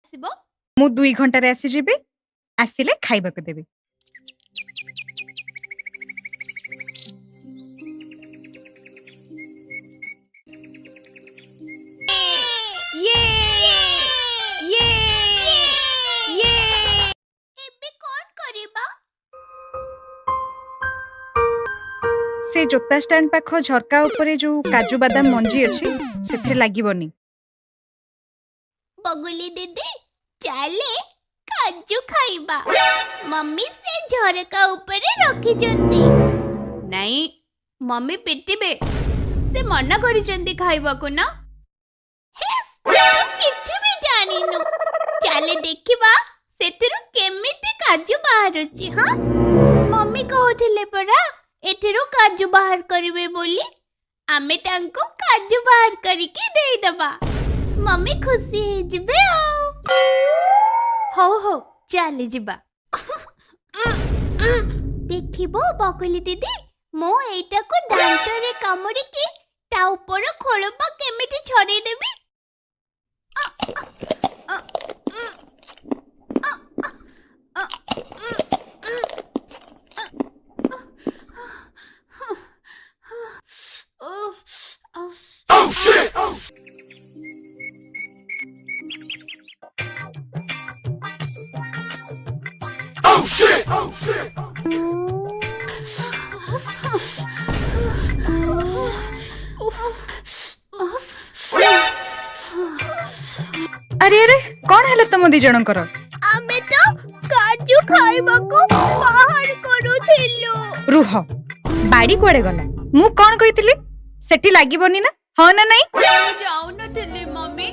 ଆସିବ? ମୁଁ 2 ଘଣ୍ଟାରେ ଆସିଯିବି। ଆସିଲେ ଖାଇବାକୁ ଦେବି। ୟେ ୟେ ୟେ ଏବେ କଣ କରିବା? ସେ ଜୋତା ଷ୍ଟାଣ୍ଡ ପାଖ ଝରକା ଉପରେ ଯୋଉ କାଜୁ ବାଦାମ ମଞ୍ଜି ଅଛି ସେଥିରେ ଲାଗିବନି। ବଗୁଲି ଦିଦି ଚାଲେ କାଜୁ ଖାଇବା। ମମ୍ମି ସେ ଝରକା ଉପରେ ରଖିଛନ୍ତି। ନାଇଁ ମମ୍ମି ପିଟିବେ। ସେ ମନା କରିଛନ୍ତି ଖାଇବାକୁ ନା। କିଛି ବି ଜାଣିନୁ। ଚାଲେ ଦେଖିବା ସେଥିରୁ କେମିତି କାଜୁ ବାହାରୁଛି। ହଁ ମମ୍ମି କହୁଥିଲେ ପରା ଏଥିରୁ କାଜୁ ବାହାର କରିବେ ବୋଲି। ଆମେ ତାଙ୍କୁ କାଜୁ ବାହାର କରିକି ଦେଇଦବା। ମମ୍ମି ଖୁସି ହେଇଯିବେ ଆଉ। ହଉ ହଉ ଚାଲି ଯିବା। ଦେଖିବ ବଗୁଲି ଦିଦି ମୁଁ ଏଇଟାକୁ ଦାନ୍ତରେ କାମୁଡ଼ିକି ତା ଉପର ଖୋଳପା କେମିତି ଛଡେଇଦେବି। Oh shit! Oh shit! Oh shit! अरे अरे कौन है तुम दी जनकर? ଆମେ ତ କାଜୁ ଖାଇବାକୁ ବାହାର କରୁଥିଲୁ। रुह बाड़ी कुआडे गला? मु कौन कहितली सेठी लागिबोनी ना? हाँ ना नहीं? ମୁଁ ଯାଉନଥିଲି ମମ୍ମି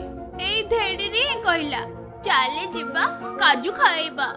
ଏଇ ଧେଡ଼ିରେ ହିଁ କହିଲା ଚାଲେ ଯିବା କାଜୁ ଖାଇବା।